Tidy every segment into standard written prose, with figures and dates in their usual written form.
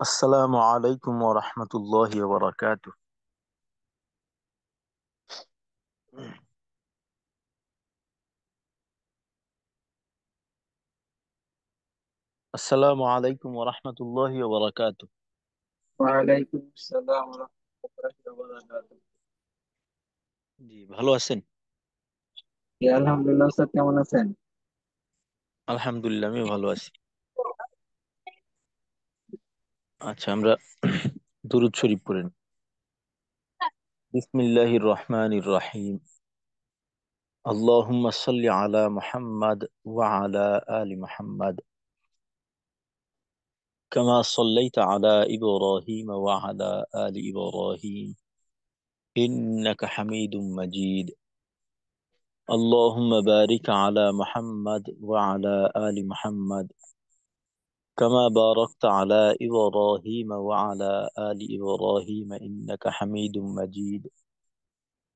আসসালামু আলাইকুম ওয়া রাহমাতুল্লাহি ওয়া বারাকাতুহু। আসসালামু আলাইকুম ওয়া রাহমাতুল্লাহি ওয়া বারাকাতুহু। ওয়ালাইকুম আসসালাম ওয়া রাহমাতুল্লাহি ওয়া বারাকাতুহু। জি, ভালো আছেন? জি, আলহামদুলিল্লাহ। স্যার কেমন আছেন? আলহামদুলিল্লাহ, আমি ভালো আছি। আচ্ছা, আমরা দুরূদ শরীফ পড়েন। বিসমিল্লাহির রহমানির রহিম। আল্লাহুম্মা সাল্লি আলা মুহাম্মাদ ওয়া আলা আলি মুহাম্মাদ কামা সাল্লাইতা আলা ইব্রাহিম ওয়া আলা আলি ইব্রাহিম ইন্নাকা হামিদুম মাজিদ। اللهم بارك على محمد وعلى آل محمد كما باركت على إبراهيم وعلى آل إبراهيم إنك حميد مجيد.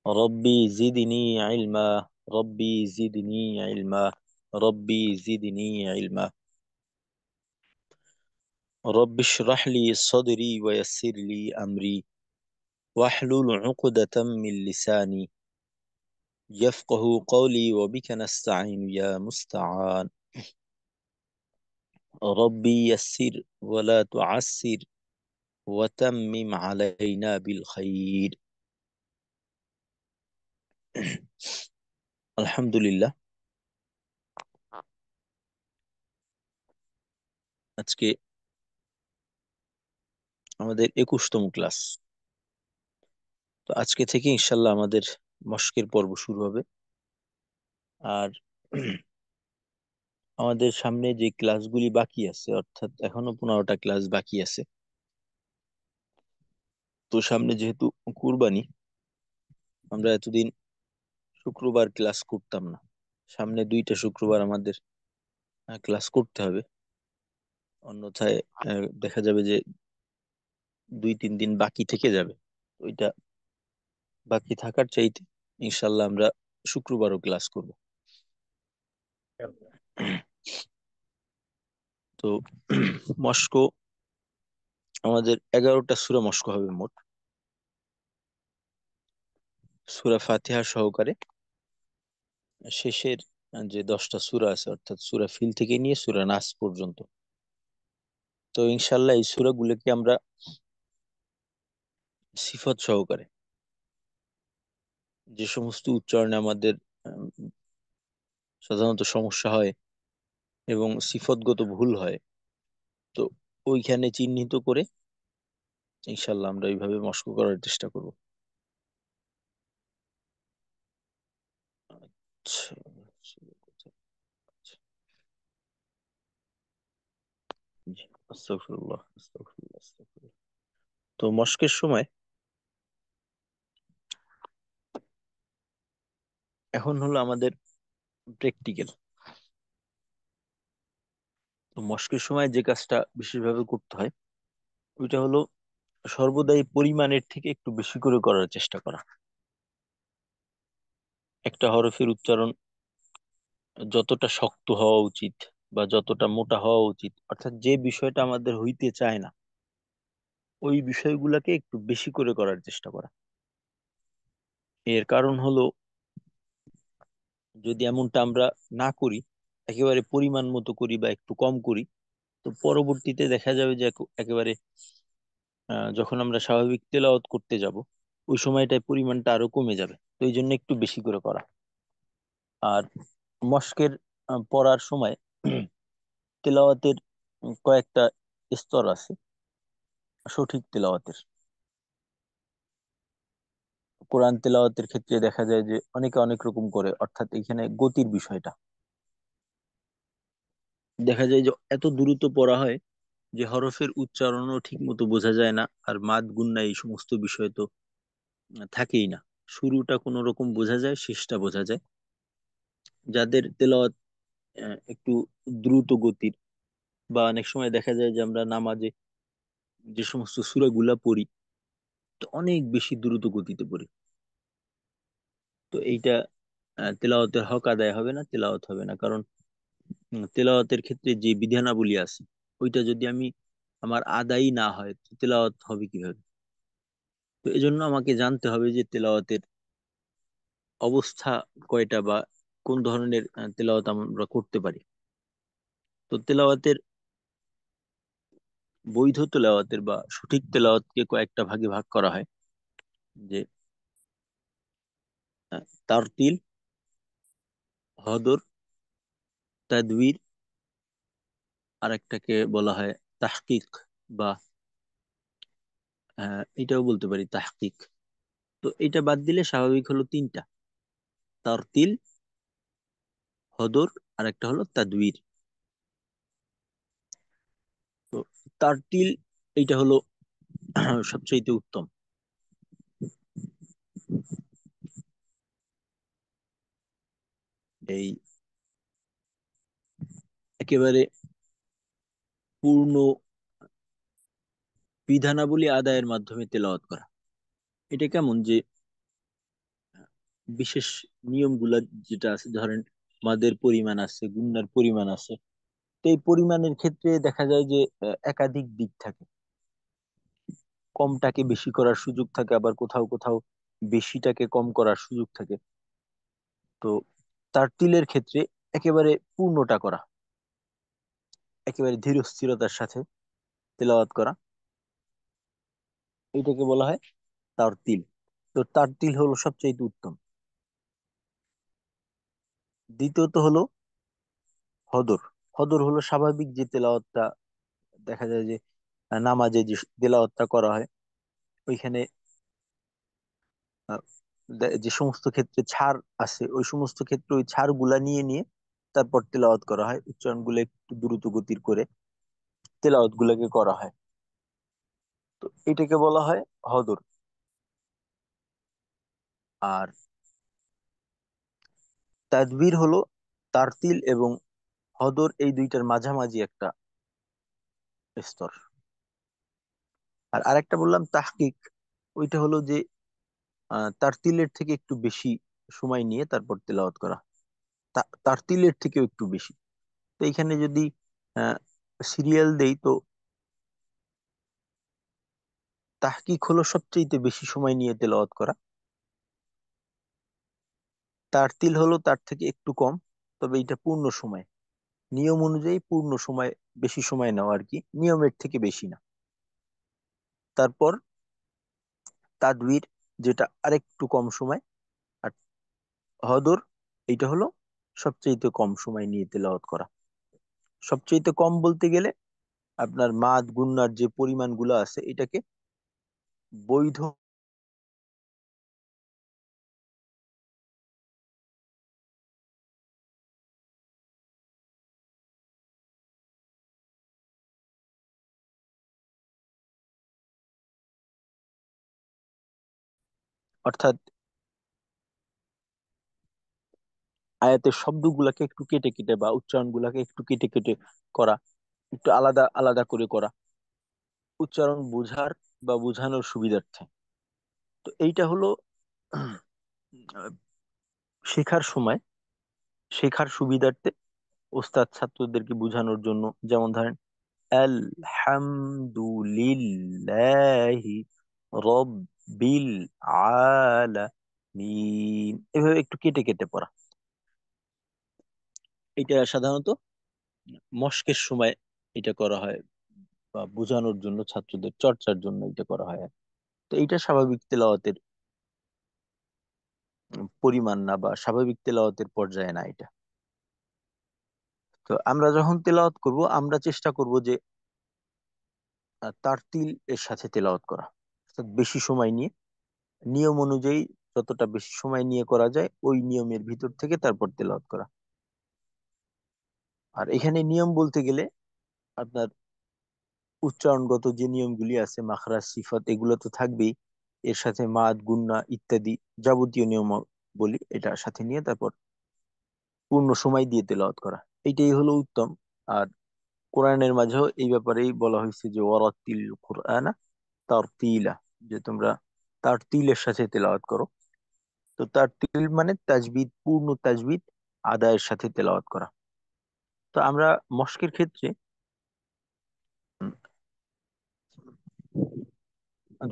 ربي زدني علما، ربي زدني علما، ربي زدني علما. رب اشرح لي صدري ويسر لي أمري واحلل عقدة من لساني يفقه قولي وبك نستعين يا مستعان. ربي يسر ولا تعسر وتمم علينا بالخير. আলহামদুলিল্লাহ, আজকে আমাদের 21তম ক্লাস। তো আজকে থেকে ইনশাল্লাহ আমাদের মশকের পর্ব শুরু হবে। আর আমাদের সামনে যে ক্লাসগুলি বাকি আছে, অর্থাৎ এখনো 15টা ক্লাস বাকি আছে। তো সামনে যেহেতু কুরবানি, আমরা এতদিন শুক্রবার ক্লাস করতাম না। সামনে 2টা শুক্রবার আমাদের ক্লাস করতে হবে, অন্যথায় দেখা যাবে যে 2-3 দিন বাকি থেকে যাবে। ওইটা বাকি থাকার চাইতে ইনশাল্লাহ আমরা শুক্রবারও ক্লাস করব। তো মস্ক আমাদের 11টা সূরা মস্ক হবে মোট। সূরা ফাতিহা সহকারে শেষের যে 10টা সূরা আছে, অর্থাৎ সূরা ফিল থেকে নিয়ে সূরা নাস পর্যন্ত। তো ইনশাল্লাহ এই সূরাগুলোকে আমরা সিফত সহকারে, যে সমস্ত উচ্চারণে আমাদের উম, সাধারণত সমস্যা হয় এবং সিফতগত ভুল হয়, তো ওইখানে চিহ্নিত করে ইনশাল্লাহ আমরা এইভাবে মস্ক করার চেষ্টা করব। আচ্ছা, জি, আস্তাগফিরুল্লাহ, আস্তাগফিরুল্লাহ, আস্তাগফিরুল্লাহ। তো মস্কের সময় এখন হলো আমাদের প্র্যাকটিক্যাল। তো মস্কের সময় যে কাজটা বিশেষভাবে করতে হয়, ওইটা হলো সর্বদাই পরিমাণের থেকে একটু বেশি করে করার চেষ্টা করা। একটা হরফের উচ্চারণ যতটা শক্ত হওয়া উচিত বা যতটা মোটা হওয়া উচিত, অর্থাৎ যে বিষয়টা আমাদের হইতে চায় না, ওই বিষয়গুলোকে একটু বেশি করে করার চেষ্টা করা। এর কারণ হলো, যদি এমনটা আমরা না করি, একেবারে পরিমাণ মতো করি বা একটু কম করি, তো পরবর্তীতে দেখা যাবে যে একেবারে যখন আমরা স্বাভাবিক তেলাওয়াত করতে যাব, ওই সময়টায় পরিমাণটা আরো কমে যাবে। তো এই জন্য একটু বেশি করে করা। আর মস্কের পড়ার সময় তেলাওয়াতের কয়েকটা স্তর আছে। সঠিক তেলাওয়াতের, কোরআন তেলাওয়াতের ক্ষেত্রে দেখা যায় যে অনেকে অনেক রকম করে, অর্থাৎ এখানে গতির বিষয়টা দেখা যায় যে এত দ্রুত পড়া হয় যে হরফের উচ্চারণও ঠিক মতো বোঝা যায় না, আর মাদ গুন্না এই সমস্ত বিষয় তো থাকেই না। শুরুটা কোনো রকম বোঝা যায়, শেষটা বোঝা যায়। যাদের তেলাওয়াত একটু দ্রুত গতির, বা অনেক সময় দেখা যায় যে আমরা নামাজে যে সমস্ত সূরাগুলা পড়ি, তো অনেক বেশি দ্রুত গতিতে পড়ি। তো এইটা তেলাওয়াতের হক আদায় হবে না, তেলাওয়াত হবে না। কারণ তেলাওয়াতের ক্ষেত্রে যে বিধানাবলী আছে, ওইটা যদি আমি আমার আদায়ই না হয়, তো তেলাওয়াত হবে কিভাবে? তো এই জন্য আমাকে জানতে হবে যে তেলাওয়াতের অবস্থা কয়টা, বা কোন ধরনের তেলাওয়াত আমরা করতে পারি। তো তেলাওয়াতের বৈধ তেলাওয়াতের বা সঠিক তেলাওয়াতকে কয়েকটা ভাগে ভাগ করা হয়। যে তারতিল, হদর, তাদবীর, আর একটাকে বলা হয় তাহকিক, বা এটাও বলতে পারি তাহকিক। তো এটা বাদ দিলে স্বাভাবিক হলো তিনটা: তারতিল, হদর, আর একটা হলো তাদবীর। তো তারতিল এইটা হলো সবচেয়ে উত্তম। এই একেবারে পূর্ণ বিধানাবলী আদায়ের মাধ্যমে তেলাওয়াত করা। এটা কেমন যে বিশেষ নিয়মগুলা যেটা আছে, ধরেন মাদের পরিমাণ আছে, গুণনার পরিমাণ আছে। তো এই পরিমাণের ক্ষেত্রে দেখা যায় যে একাধিক দিক থাকে। কমটাকে বেশি করার সুযোগ থাকে, আবার কোথাও কোথাও বেশিটাকে কম করার সুযোগ থাকে। তো তারতিলের ক্ষেত্রে একেবারে পূর্ণটা করা, একেবারে ধীর স্থিরতার সাথে তেলাওয়াত করা, এটাকে বলা হয় তারতিল। তো তারতিল হলো সবচেয়ে উত্তম। দ্বিতীয়ত হলো হদর। হদর হলো স্বাভাবিক যে তেলাওয়াতটা দেখা যায় যে নামাজে যে তেলাওয়াতটা করা হয়, ওইখানে আহ, যে সমস্ত ক্ষেত্রে ছাড় আছে, ওই সমস্ত ক্ষেত্রে ওই ছাড় গুলা নিয়ে নিয়ে তারপর তেলাওয়াত করা হয়, উচ্চারণ গুলো একটু দ্রুত গতির করে তেলাওয়াত গুলাকে করা হয়। তো এটাকে বলা হয় হদর। আর তাদবীর হলো তারতিল এবং হদর এই দুইটার মাঝামাঝি একটা স্তর। আর আরেকটা বললাম তাহকিক, ওইটা হলো যে তারতিলের থেকে একটু বেশি সময় নিয়ে তারপর তেলাওয়াত করা, তারতিলের থেকেও একটু বেশি। তো এখানে যদি সিরিয়াল দেই, তো তাহকিক হলো সবচেয়ে বেশি সময় নিয়ে তেলাওয়াত করা, তারতিল হলো তার থেকে একটু কম, তবে এটা পূর্ণ সময়, নিয়ম অনুযায়ী পূর্ণ সময়, বেশি সময় নেওয়া আর কি, নিয়মের থেকে বেশি না। তারপর তাদবীর, যেটা আরেকটু কম সময়। আর হদর, এইটা হলো সবচেয়ে কম সময় নিয়ে তেলাওয়াত করা। সবচেয়ে কম বলতে গেলে আপনার মাদ গুন্নার যে পরিমাণগুলো আছে, এটাকে বৈধ, অর্থাৎ আয়াতের শব্দগুলাকে একটু কেটে কেটে বা উচ্চারণ গুলাকে একটু কেটে কেটে করা, একটু আলাদা আলাদা করে করা, উচ্চারণ বোঝার বা বোঝানোর সুবিধার্থে। তো এইটা হলো আহ, শেখার সময়, শেখার সুবিধার্থে ওস্তাদ ছাত্রদেরকে বোঝানোর জন্য, যেমন ধরেন আলহামদুলিল্লাহি রব্বিল আলামিন, এভাবে একটু কেটে কেটে পড়া। এটা সাধারণত মস্কের সময় এটা করা হয়, বা বোঝানোর জন্য, ছাত্রদের চর্চার জন্য এটা করা হয়। তো এইটা স্বাভাবিক তেলাওয়াতের পরিমাণ না, বা স্বাভাবিক তেলাওয়াতের পর্যায়ে না এটা। তো আমরা যখন তেলাওয়াত করব, আমরা চেষ্টা করব যে তারতিল এর সাথে তেলাওয়াত করা, অর্থাৎ বেশি সময় নিয়ে, নিয়ম অনুযায়ী যতটা বেশি সময় নিয়ে করা যায় ওই নিয়মের ভিতর থেকে তারপর তেলাওয়াত করা। আর এখানে নিয়ম বলতে গেলে আপনার উচ্চারণগত যে নিয়মগুলি আছে, মাখরাজ, সিফাত, এগুলো তো থাকবেই। এর সাথে মাদ, গুন্না ইত্যাদি যাবতীয় নিয়ম বলি, এটা সাথে নিয়ে তারপর পূর্ণ সময় দিয়ে তেলাওয়াত করা, এইটাই হলো উত্তম। আর কোরআনের মাঝেও এই ব্যাপারেই বলা হয়েছে যে ওয়ারাতিল কুরআনা তারতিলা, যে তোমরা তারতিলের সাথে তেলাওয়াত করো। তো তারতিল মানে তাজবিদ, পূর্ণ তাজবিদ আদায়ের সাথে তেলাওয়াত করা। তো আমরা মস্কের ক্ষেত্রে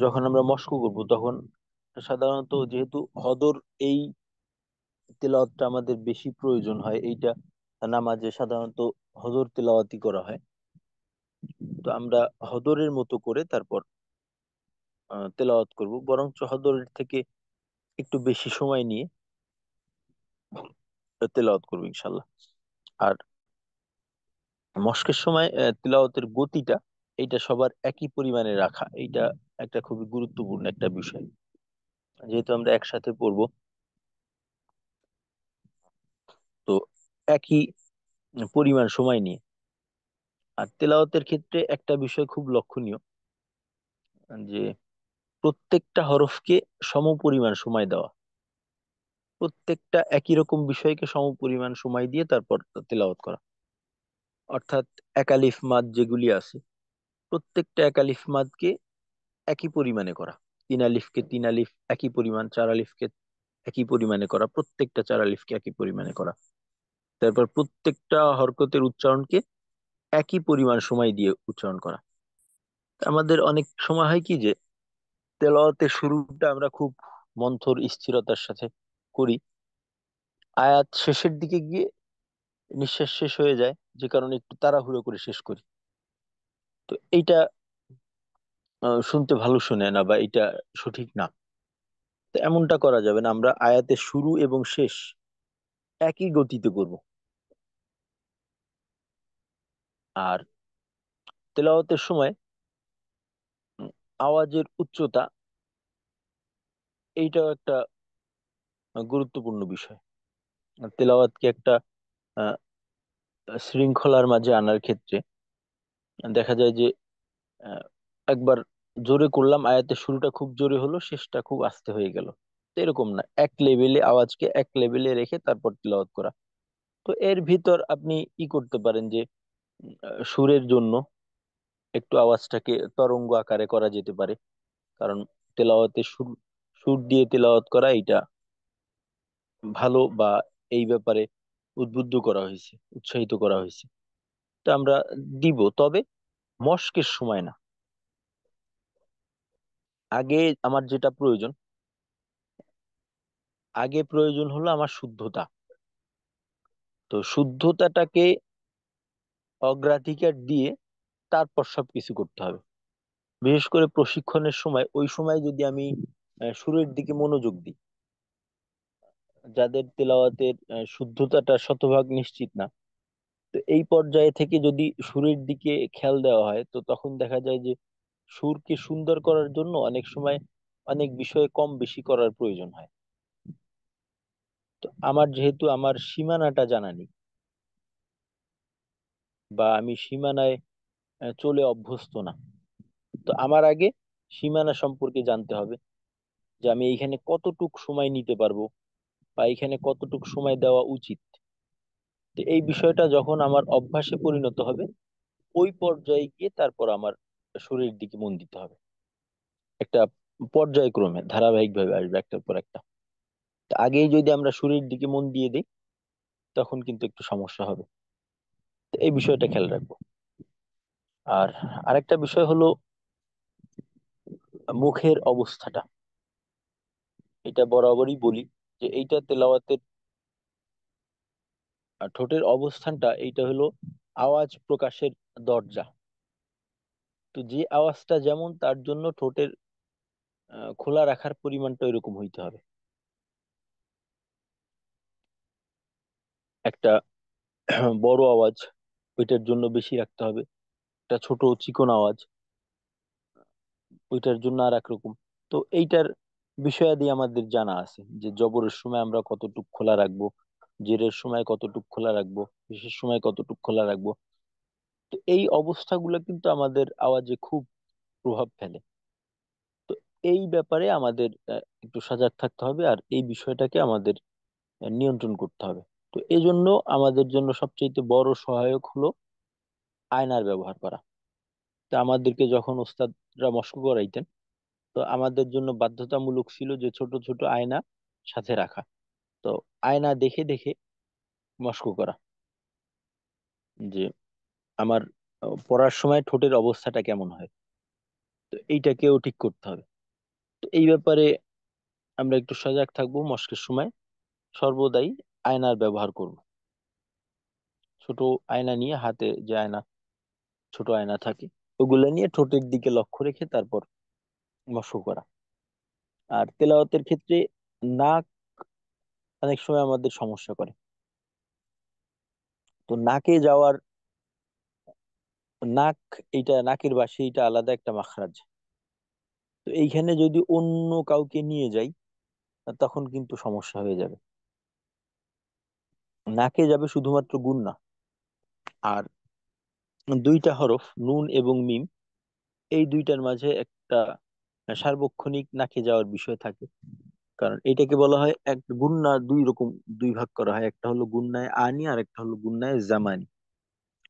যখন আমরা মস্ক করব তখন সাধারণত যেহেতু হদর এই তেলাওয়াতটা আমাদের বেশি প্রয়োজন হয়, এইটা নামাজে সাধারণত হদর তেলাওয়াতি করা হয়। তো আমরা হদরের মতো করে তারপর তেলাওয়াত করব, বরঞ্চ হদরের থেকে একটু বেশি সময় নিয়ে তেলাওয়াত করবো ইনশাল্লাহ। আর মস্কের সময় তিলাওয়াতের গতিটা, এইটা সবার একই পরিমাণে রাখা, এইটা একটা খুবই গুরুত্বপূর্ণ একটা বিষয়। যেহেতু আমরা একসাথে পড়বো, তো একই পরিমাণ সময় নিয়ে। আর তেলাওয়াতের ক্ষেত্রে একটা বিষয় খুব লক্ষণীয়, যে প্রত্যেকটা হরফকে সমপরিমাণ সময় দেওয়া, প্রত্যেকটা একই রকম বিষয়কে সমপরিমাণ সময় দিয়ে তারপর তেলাওয়াত করা। অর্থাৎ একালিফ মাদ যেগুলি আছে, প্রত্যেকটা একালিফ মাদকে একই পরিমাণে করা। তিন আলিফকে তিন আলিফ একই পরিমাণ, চার আলিফকে একই পরিমাণে করা, প্রত্যেকটা চার আলিফকে একই পরিমাণে করা। তারপর প্রত্যেকটা হরকতের উচ্চারণকে একই পরিমাণ সময় দিয়ে উচ্চারণ করা। আমাদের অনেক সময় হয় কি যে তেলাওয়াতের শুরুটা আমরা খুব মন্থর স্থিরতার সাথে করি, আয়াত শেষের দিকে গিয়ে নিঃশ্বাস শেষ হয়ে যায়, যে কারণে একটু তাড়াহুড়ো করে শেষ করি। তো এইটা শুনতে ভালো শোনে না, বা এটা সঠিক না। তো এমনটা করা যাবে না, আমরা আয়াতের শুরু এবং শেষ একই গতিতে করব। আর তেলাওয়াতের সময় উম, আওয়াজের উচ্চতা, এইটাও একটা গুরুত্বপূর্ণ বিষয়। তেলাওয়াতকে একটা আহ, শৃঙ্খলার মাঝে আনার ক্ষেত্রে দেখা যায় যে আহ, একবার জোরে করলাম, আয়াতের শুরুটা খুব জোরে হলো, শেষটা খুব আস্তে হয়ে গেল। তো এরকম না, এক লেভেলে আওয়াজকে এক লেভেলে রেখে তারপর তেলাওয়াত করা। তো এর ভিতর আপনি ই করতে পারেন যে সুরের জন্য একটু আওয়াজটাকে তরঙ্গ আকারে করা যেতে পারে। কারণ তেলাওয়াতে সুর সুর দিয়ে তেলাওয়াত করা এটা ভালো, বা এই ব্যাপারে উদ্বুদ্ধ করা হয়েছে, উৎসাহিত করা হয়েছে। তো আমরা দিব, তবে মস্কের সময় না। আগে আমার যেটা প্রয়োজন, আগে প্রয়োজন হলো আমার শুদ্ধতা। তো শুদ্ধতাটাকে অগ্রাধিকার দিয়ে তারপর সবকিছু করতে হবে। বিশেষ করে প্রশিক্ষণের সময়, ওই সময় যদি আমি সুরের দিকে মনোযোগ দিই, যাদের তেলাওয়াতের শুদ্ধতাটা শতভাগ নিশ্চিত না, তো এই পর্যায়ে থেকে যদি সুরের দিকে খেয়াল দেওয়া হয়, তো তখন দেখা যায় যে সুরকে সুন্দর করার জন্য অনেক সময় অনেক বিষয়ে কম বেশি করার প্রয়োজন হয়। তো আমার যেহেতু আমার সীমানাটা জানা নেই, বা আমি সীমানায় চলে অভ্যস্ত না, তো আমার আগে সীমানা সম্পর্কে জানতে হবে, যে আমি এইখানে কতটুক সময় নিতে পারবো, বা এখানে কতটুক সময় দেওয়া উচিত। তো এই বিষয়টা যখন আমার অভ্যাসে পরিণত হবে, ওই পর্যায়ে গিয়ে তারপর আমার শরীরের দিকে মন দিতে হবে। একটা পর্যায়ক্রমে ধারাবাহিক ভাবে আসবে একটার পর একটা। তা আগেই যদি আমরা শরীরের দিকে মন দিয়ে দিই, তখন কিন্তু একটু সমস্যা হবে। তো এই বিষয়টা খেয়াল রাখবো। আর আরেকটা বিষয় হলো মুখের অবস্থাটা। এটা বরাবরই বলি যে এইটা তেলাওয়াতের ঠোঁটের অবস্থানটা, এইটা হলো আওয়াজ প্রকাশের দরজা। তো যে আওয়াজটা যেমন, তার জন্য ঠোঁটের খোলা রাখার পরিমাণটা এরকম হইতে হবে। একটা বড় আওয়াজ, ওইটার জন্য বেশি রাখতে হবে। একটা ছোট চিকন আওয়াজ, ওইটার জন্য আর একরকম। তো এইটার বিষয়াদি আমাদের জানা আছে, যে জবরের সময় আমরা কতটুক খোলা রাখবো, জেরের সময় কতটুক খোলা রাখবো, বিশের সময় কতটুক খোলা রাখবো। তো এই অবস্থাগুলো কিন্তু আমাদের আওয়াজে খুব প্রভাব ফেলে। তো এই ব্যাপারে আমাদের একটু সজাগ থাকতে হবে, আর এই বিষয়টাকে আমাদের নিয়ন্ত্রণ করতে হবে। তো এই জন্য আমাদের জন্য সবচেয়ে বড় সহায়ক হলো আয়নার ব্যবহার করা। তো আমাদেরকে যখন ওস্তাদরা মশক করাইতেন, তো আমাদের জন্য বাধ্যতামূলক ছিল যে ছোট ছোট আয়না সাথে রাখা। তো আয়না দেখে দেখে মশক করা, যে আমার পড়ার সময় ঠোঁটের অবস্থাটা কেমন হয়। তো এইটাকেও ঠিক করতে হবে। তো এই ব্যাপারে আমরা একটু সজাগ থাকবো। মস্কের সময় সর্বদাই আয়নার ব্যবহার করব। ছোট আয়না নিয়ে, হাতে যে আয়না, ছোট আয়না থাকে, ওগুলো নিয়ে ঠোঁটের দিকে লক্ষ্য রেখে তারপর মস্ক করা। আর তেলাওয়াতের ক্ষেত্রে নাক অনেক সময় আমাদের সমস্যা করে। তো নাকে যাওয়ার, নাক, এইটা নাকের বাসি, এটা আলাদা একটা মাখরাজ। তো এইখানে যদি অন্য কাউকে নিয়ে যাই, তখন কিন্তু সমস্যা হয়ে যাবে। নাকে যাবে শুধুমাত্র গুন্না। আর দুইটা হরফ নুন এবং মিম, এই দুইটার মাঝে একটা সার্বক্ষণিক নাকে যাওয়ার বিষয় থাকে। কারণ এটাকে বলা হয়, এক গুন্না দুই রকম, দুই ভাগ করা হয়। একটা হলো গুন্নায় আনি, আর একটা হলো গুন্নায় জামানি।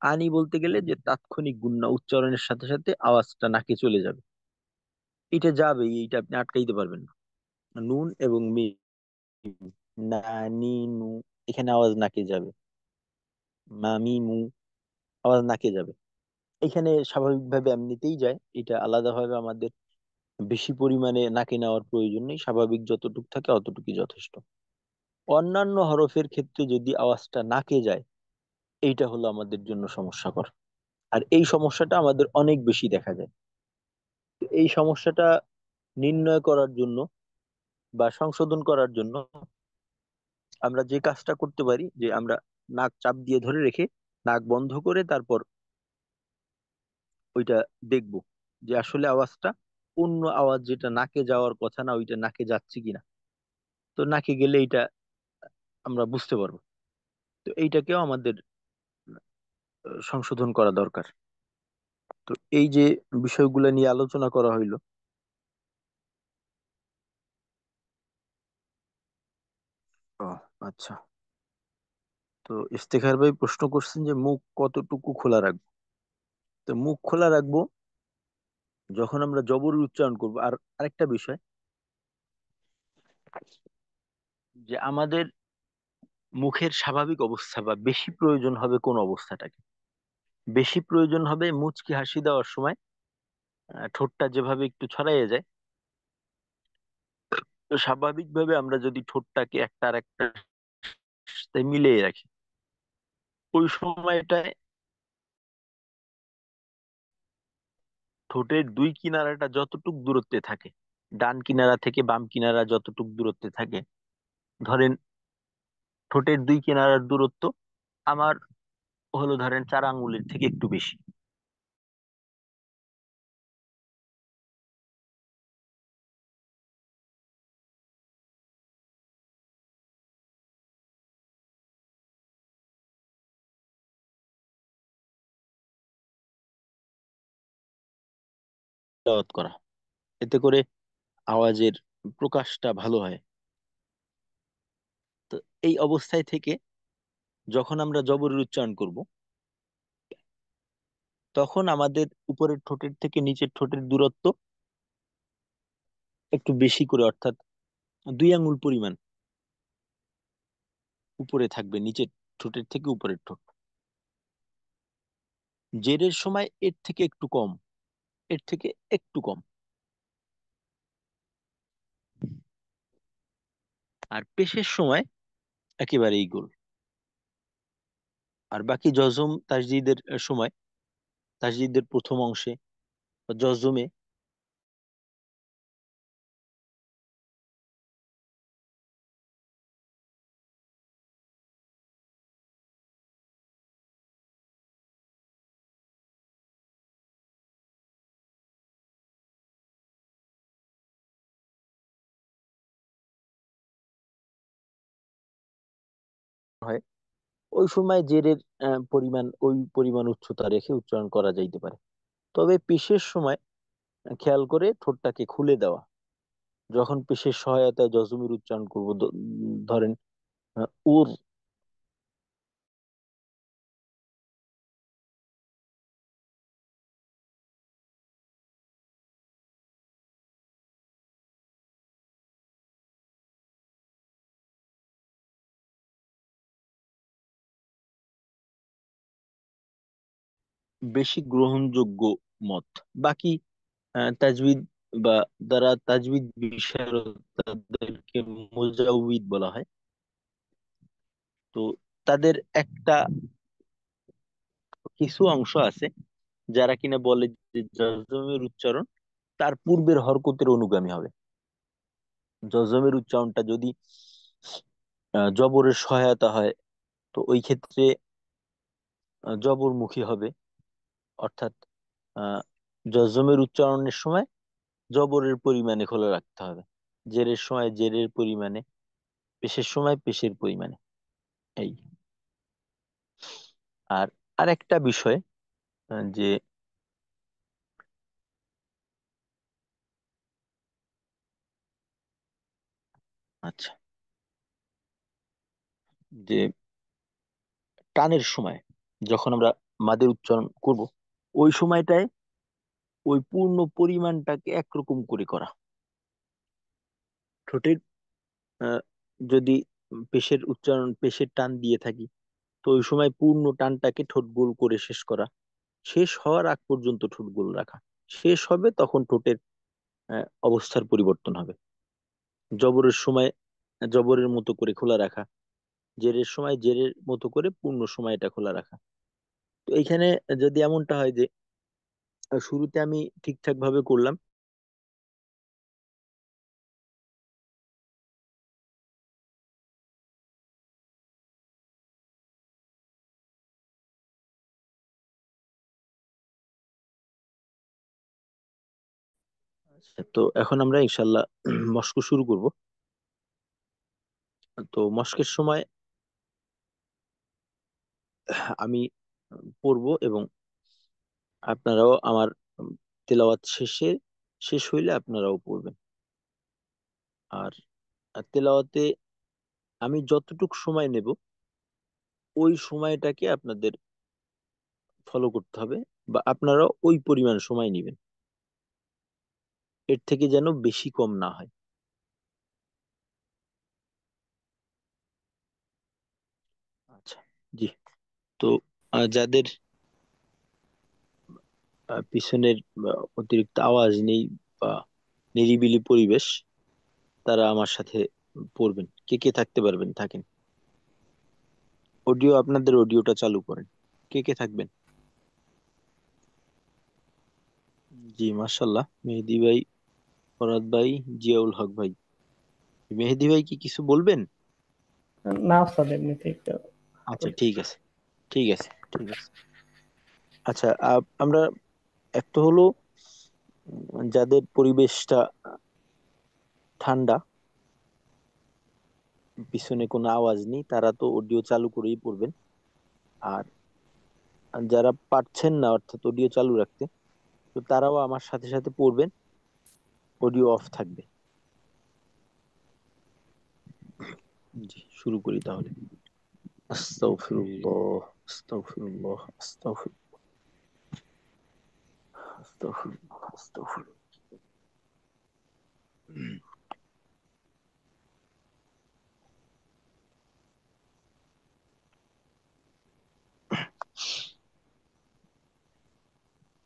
আনি বলতে গেলে যে তাৎক্ষণিক গুন্না, উচ্চারণের সাথে সাথে আওয়াজটা নাকে চলে যাবে। এটা যাবে, এটা আপনি আটকাইতে পারবেন না। নুন এবং মিম, না, নি, নু, এখানে আওয়াজ নাকে যাবে। মা, মি, মু, আওয়াজ নাকে যাবে। এখানে স্বাভাবিকভাবে এমনিতেই যায়, এটা আলাদাভাবে আমাদের বেশি পরিমাণে নাকে নেওয়ার প্রয়োজন নেই। স্বাভাবিক যতটুকু থাকে অতটুকুই যথেষ্ট। অন্যান্য হরফের ক্ষেত্রে যদি আওয়াজটা নাকে যায়, এইটা হলো আমাদের জন্য সমস্যাকর। আর এই সমস্যাটা আমাদের অনেক বেশি দেখা যায়। তো এই সমস্যাটা নির্ণয় করার জন্য বা সংশোধন করার জন্য আমরা যে কাজটা করতে পারি, যে আমরা নাক চাপ দিয়ে ধরে রেখে নাক বন্ধ করে তারপর ওইটা দেখবো যে আসলে আওয়াজটা, অন্য আওয়াজ যেটা নাকে যাওয়ার কথা না, ওইটা নাকে যাচ্ছে কিনা। তো নাকে গেলে এটা আমরা বুঝতে পারবো। তো এইটাকেও আমাদের সংশোধন করা দরকার। তো এই যে বিষয়গুলো নিয়ে আলোচনা করা হইলো। ও, আচ্ছা। তো ইফতেখার ভাই প্রশ্ন করছেন যে মুখ কতটুকু খোলা রাখবো। তো মুখ খোলা রাখবো যখন আমরা জবরের উচ্চারণ করব। আর আরেকটা বিষয়, যে আমাদের মুখের স্বাভাবিক অবস্থা বা বেশি প্রয়োজন হবে কোন অবস্থাটাকে। বেশি প্রয়োজন হবে মুচকি হাসি দেওয়ার সময়, ঠোঁটটা যেভাবে একটু ছড়াইয়ে যায়। তো স্বাভাবিকভাবে আমরা যদি ঠোঁটটাকে একটা আর একটা সাথে মিলিয়ে রাখি, ওই সময়টায় ঠোঁটের দুই কিনারাটা যতটুক দূরত্বে থাকে, ডান কিনারা থেকে বাম কিনারা যতটুক দূরত্বে থাকে, ধরেন ঠোঁটের দুই কিনারার দূরত্ব আমার হলো ধরেন 4 আঙ্গুলের থেকে একটু বেশি। তেলাওয়াত করা, এতে করে আওয়াজের প্রকাশটা ভালো হয়। তো এই অবস্থায় থেকে যখন আমরা জবরের উচ্চারণ করব, তখন আমাদের উপরের ঠোঁটের থেকে নিচের ঠোঁটের দূরত্ব একটু বেশি করে, অর্থাৎ 2 আঙ্গুল পরিমাণ উপরে থাকবে, নিচের ঠোঁটের থেকে উপরের ঠোঁট। জেরের সময় এর থেকে একটু কম, এর থেকে একটু কম। আর পেশের সময় একেবারেই গোল। আর বাকি জজম তাসদিদের সময়, তাসদিদের প্রথম অংশে বা জজমে হয়, ওই সময় জেরের পরিমাণ, ওই পরিমাণ উচ্চতা রেখে উচ্চারণ করা যাইতে পারে। তবে পেশের সময় খেয়াল করে ঠোঁটটাকে খুলে দেওয়া। যখন পেশের সহায়তায় জজমের উচ্চারণ করব, ধরেন উর, বেশি গ্রহণযোগ্য মত। বাকি তাজবিদ বা যারা তাজবিদ বিশারদ তাদেরকে মুজাউবিদ বলা হয়। তো তাদের একটা কিছু অংশ আছে যারা কিনা বলে যে জজমের উচ্চারণ তার পূর্বের হরকতের অনুগামী হবে। জজমের উচ্চারণটা যদি জবরের সহায়তা হয়, তো ওই ক্ষেত্রে জবরমুখী হবে। অর্থাৎ আহ, জজমের উচ্চারণের সময় জবরের পরিমাণে খোলা রাখতে হবে, জেরের সময় জেরের পরিমাণে, পেশের সময় পেশের পরিমাণে। এই আর আরেকটা বিষয় যে আচ্ছা, যে টানের সময় যখন আমরা মাদের উচ্চারণ করব, ওই সময়টায় ওই পূর্ণ পরিমাণটাকে একরকম করে করা। ঠোঁটের আহ, যদি পেশের উচ্চারণ পেশের টান দিয়ে থাকি, তো ওই সময় পূর্ণ টানটাকে ঠোঁট গোল করে শেষ করা। শেষ হওয়ার আগ পর্যন্ত ঠোঁট গোল রাখা। শেষ হবে তখন ঠোঁটের অবস্থার পরিবর্তন হবে। জবরের সময় জবরের মতো করে খোলা রাখা, জেরের সময় জেরের মতো করে পূর্ণ সময়টা খোলা রাখা। তো এইখানে যদি এমনটা হয় যে শুরুতে আমি ঠিকঠাক ভাবে করলাম, তো এখন আমরা ইনশাল্লাহ মস্ক শুরু করব। তো মস্কের সময় আমি পড়বো এবং আপনারাও আমার তেলাওয়াত শেষ হইলে আপনারাও পড়বেন। আর তেলাওয়াতে আমি যতটুক সময় নেব, ওই সময়টাকে আপনাদের ফলো করতে হবে, বা আপনারা ওই পরিমাণ সময় নেবেন, এর থেকে যেন বেশি কম না হয়। আচ্ছা, জি। তো যাদের পিছনের অতিরিক্ত আওয়াজ নেই বা নিরিবিলি পরিবেশ, তারা আমার সাথে পড়বেন। কে কে থাকতে পারবেন থাকেন। আপনাদের অডিওটা চালু করেন। কে কে থাকবেন? জি, মাশাল্লাহ। মেহেদি ভাই, ফরাদ ভাই, জিয়াউল হক ভাই। মেহেদি ভাই কি কিছু বলবেন? না ওস্তাদ, এমনিতে একটু আচ্ছা, ঠিক আছে, ঠিক আছে, ঠিক আছে। আচ্ছা, আমরা একটা হলো যাদের পরিবেশটা ঠান্ডা, পিছনে কোনো আওয়াজ নেই, তারা তো অডিও চালু করেই পড়বেন। আর যারা পারছেন না, অর্থাৎ অডিও চালু রাখতে, তো তারাও আমার সাথে সাথে পড়বেন, অডিও অফ থাকবে। জি, শুরু করি তাহলে। আস্তাগফিরুল্লাহ, আস্তাগফিরুল্লাহ, আস্তাগফিরুল্লাহ, আস্তাগফিরুল্লাহ, আস্তাগফিরুল্লাহ।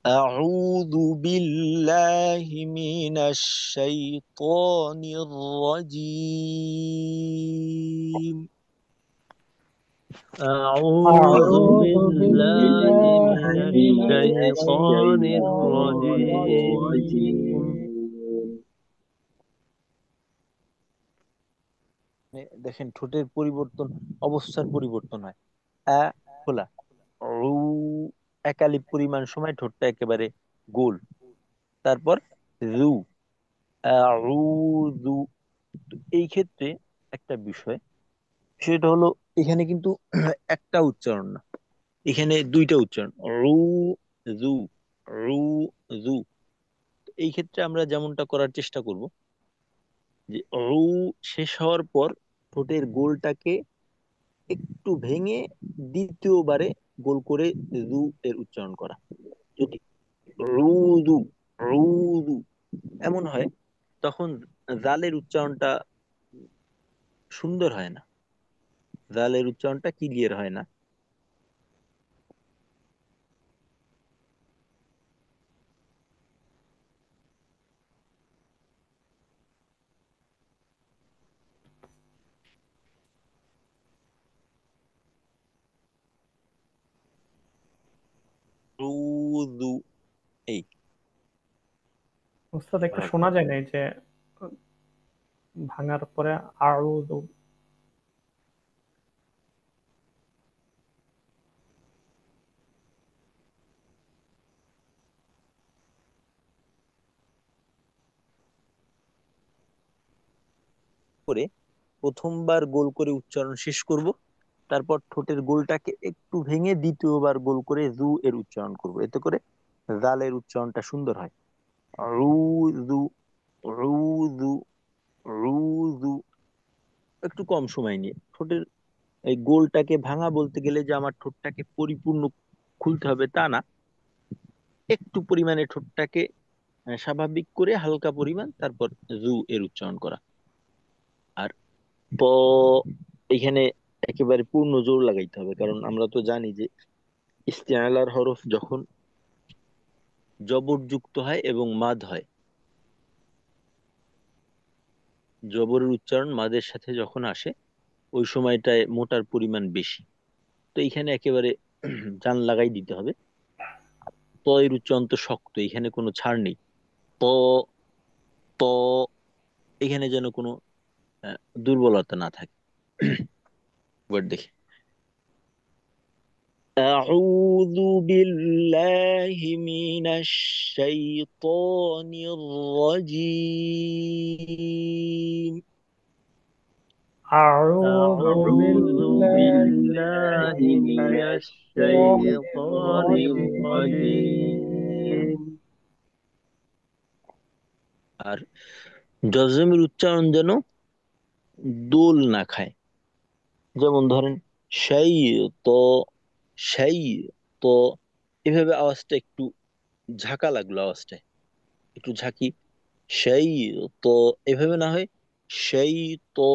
أعوذ بالله من الشيطان الرجيم. أعوذ أعوذ بالله بالله من من الشيطان الشيطان الرجيم. الرجيم. দেখেন ঠোঁটের পরিবর্তন, অবস্থার পরিবর্তন হয়। আ খোলা, রু একালি পরিমাণ সময় ঠোঁটটা একেবারে গোল। তারপর রু, রু। এই ক্ষেত্রে একটা বিষয়, সেটা হলো এখানে কিন্তু একটা উচ্চারণ না, এখানে দুইটা উচ্চারণ। রু, জু, রু, জু। এই ক্ষেত্রে আমরা যেমনটা করার চেষ্টা করব, যে রু শেষ হওয়ার পর ঠোঁটের গোলটাকে একটু ভেঙে দ্বিতীয়বারে গোল করে রু এর উচ্চারণ করা। যদি রুদু, রুদু এমন হয়, তখন জালের উচ্চারণটা সুন্দর হয় না, জালের উচ্চারণটা ক্লিয়ার হয় না। আউযু, এই উস্তাদ একটু ভাগ শোনা যায় না এই যে ভাঙার পরে আউযু। করে প্রথমবার গোল করে উচ্চারণ শেষ করব, তারপর ঠোঁটের গোলটাকে একটু ভেঙে দ্বিতীয়বার গোল করে জু এর উচ্চারণ করব, এতে করে জালের উচ্চারণটা সুন্দর হয়। রুজু, রুজু, রুজু। একটু কম সময় নিয়ে ঠোঁটের এই গোলটাকে ভাঙা বলতে গেলে যে আমার ঠোঁটটাকে পরিপূর্ণ খুলতে হবে তা না, একটু পরিমাণে ঠোঁটটাকে স্বাভাবিক করে হালকা পরিমাণ, তারপর জু এর উচ্চারণ করা। আর প, এখানে একেবারে পূর্ণ জোর লাগাইতে হবে, কারণ আমরা তো জানি যে ইস্তেআলার হরফ যখন জবরযুক্ত হয় এবং মাদ হয়, জবরের উচ্চারণ মাদের সাথে যখন আসে ওই সময়টায় মোটার পরিমাণ বেশি। তো এখানে একেবারে জান লাগাই দিতে হবে। ত এর উচ্চারণ তো শক্ত, এখানে কোনো ছাড় নেই। ত, ত, এখানে যেন কোনো আহ, দুর্বলতা না থাকে। এবার দেখি, أعوذ بالله من الشيطان الرجيم. أعوذ أعوذ بالله بالله من من الشيطان الشيطان الرجيم. الرجيم. আর জজমের উচ্চারণ যেন দোল না খায়। যেমন ধরেন সেই, তো, সেই, তো, এভাবে আওয়াজটা একটু ঝাঁকা লাগলো, আওয়াজটা একটু ঝাঁকি, সেই, তো, এভাবে না হয় সেই, তো,